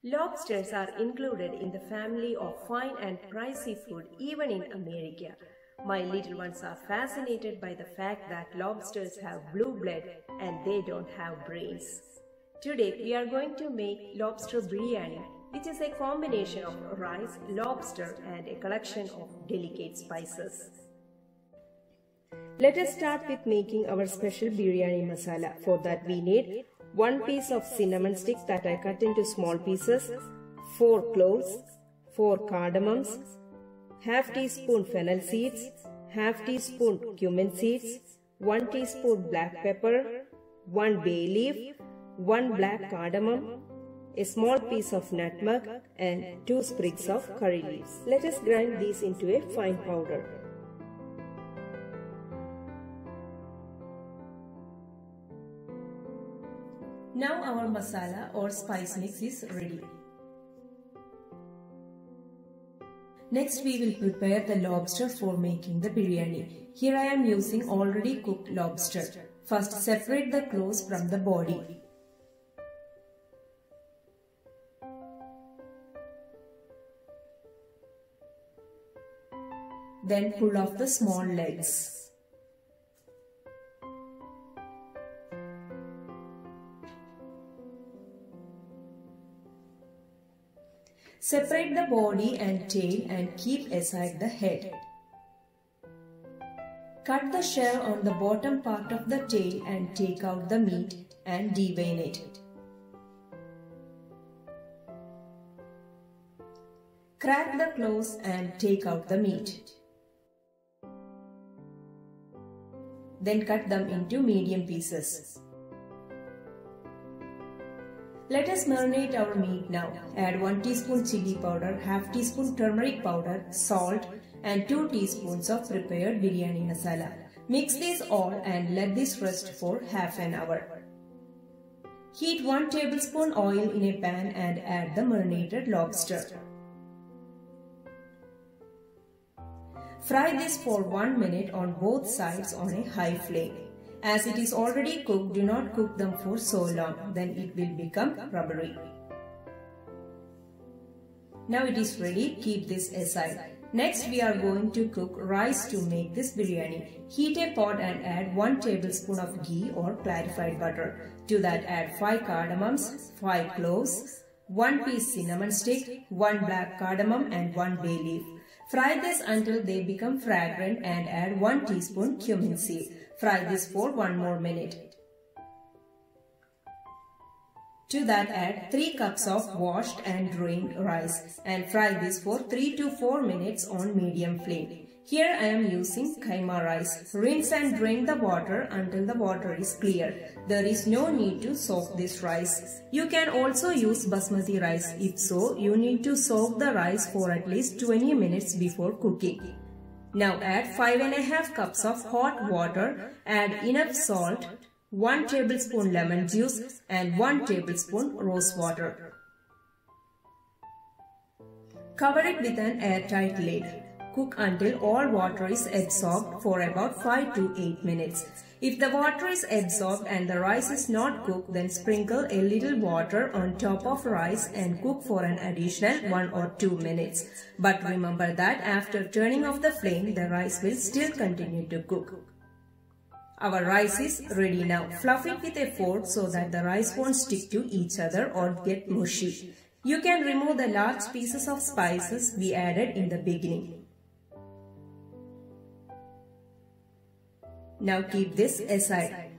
Lobsters are included in the family of fine and pricey food even in America. My little ones are fascinated by the fact that lobsters have blue blood and they don't have brains. Today we are going to make lobster biryani, which is a combination of rice, lobster and a collection of delicate spices. Let us start with making our special biryani masala. For that we need 1 piece of cinnamon sticks that I cut into small pieces, 4 cloves, 4 cardamoms, half teaspoon fennel seeds, half teaspoon cumin seeds, 1 teaspoon black pepper, 1 bay leaf, 1 black cardamom, a small piece of nutmeg and 2 sprigs of curry leaves. Let us grind these into a fine powder. Now our masala or spice mix is ready. Next we will prepare the lobster for making the biryani. Here I am using already cooked lobster. First separate the claws from the body. Then pull off the small legs. Separate the body and tail and keep aside the head. Cut the shell on the bottom part of the tail and take out the meat and devein it. Crack the claws and take out the meat. Then cut them into medium pieces. Let us marinate our meat now. Add 1 teaspoon chili powder, half teaspoon turmeric powder, salt and 2 teaspoons of prepared biryani masala. Mix these all and let this rest for half an hour. Heat 1 tablespoon oil in a pan and add the marinated lobster. Fry this for 1 minute on both sides on a high flame. As it is already cooked, do not cook them for so long, then it will become rubbery. Now it is ready, keep this aside. Next we are going to cook rice to make this biryani. Heat a pot and add 1 tablespoon of ghee or clarified butter. To that add 5 cardamoms, 5 cloves, 1 piece cinnamon stick, 1 black cardamom and 1 bay leaf. Fry this until they become fragrant and add 1 teaspoon cumin seed. Fry this for 1 more minute. To that add 3 cups of washed and drained rice and fry this for 3 to 4 minutes on medium flame. Here I am using kaima rice. Rinse and drain the water until the water is clear. There is no need to soak this rice. You can also use basmati rice. If so, you need to soak the rice for at least 20 minutes before cooking. Now add 5½ cups of hot water, add enough salt, 1 tablespoon lemon juice and 1 tablespoon rose water. Cover it with an airtight lid. Cook until all water is absorbed for about 5 to 8 minutes. If the water is absorbed and the rice is not cooked, then sprinkle a little water on top of rice and cook for an additional 1 or 2 minutes. But remember that after turning off the flame, the rice will still continue to cook. Our rice is ready now. Fluff it with a fork so that the rice won't stick to each other or get mushy. You can remove the large pieces of spices we added in the beginning. Now keep this aside.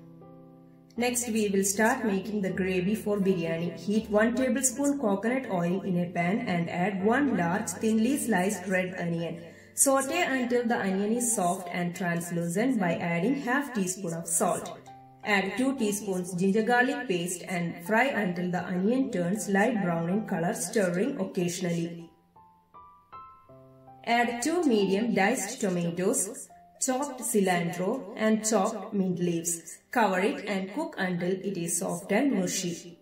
Next we will start making the gravy for biryani. Heat 1 tablespoon coconut oil in a pan and add 1 large thinly sliced red onion. Saute until the onion is soft and translucent by adding half teaspoon of salt. Add 2 teaspoons ginger garlic paste and fry until the onion turns light brown in color, stirring occasionally. Add 2 medium diced tomatoes, chopped cilantro and chopped mint leaves. Cover it and cook until it is soft and mushy.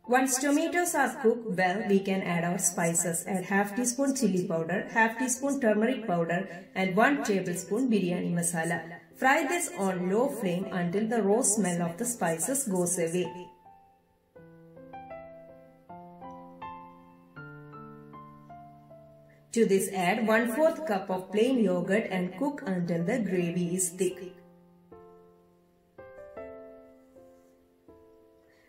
Once tomatoes are cooked well, we can add our spices. Add half teaspoon chili powder, half teaspoon turmeric powder and 1 tablespoon biryani masala. Fry this on low flame until the raw smell of the spices goes away. To this add 1/4 cup of plain yogurt and cook until the gravy is thick.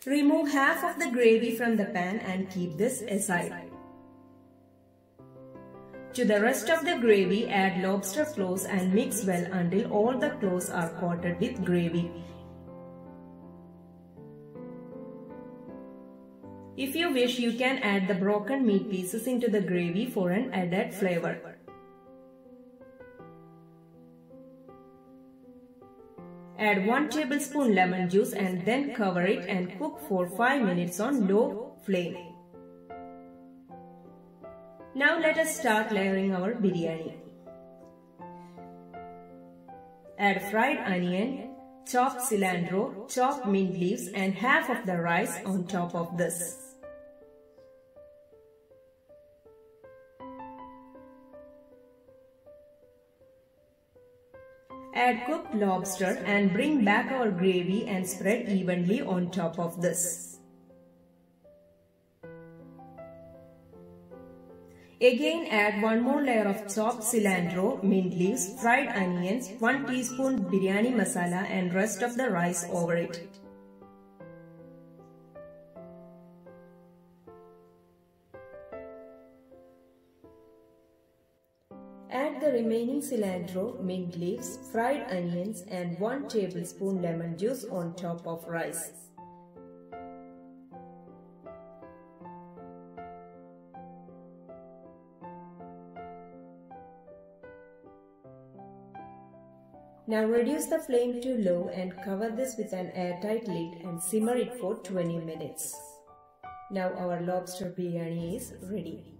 Remove half of the gravy from the pan and keep this aside. To the rest of the gravy, add lobster claws and mix well until all the claws are coated with gravy. If you wish, you can add the broken meat pieces into the gravy for an added flavor. Add 1 tablespoon lemon juice and then cover it and cook for 5 minutes on low flame. Now let us start layering our biryani. Add fried onion, chopped cilantro, chopped mint leaves and half of the rice on top of this. Add cooked lobster and bring back our gravy and spread evenly on top of this. Again add 1 more layer of chopped cilantro, mint leaves, fried onions, 1 teaspoon biryani masala and rest of the rice over it. Add the remaining cilantro, mint leaves, fried onions and 1 tablespoon lemon juice on top of rice. Now reduce the flame to low and cover this with an airtight lid and simmer it for 20 minutes. Now our lobster biryani is ready.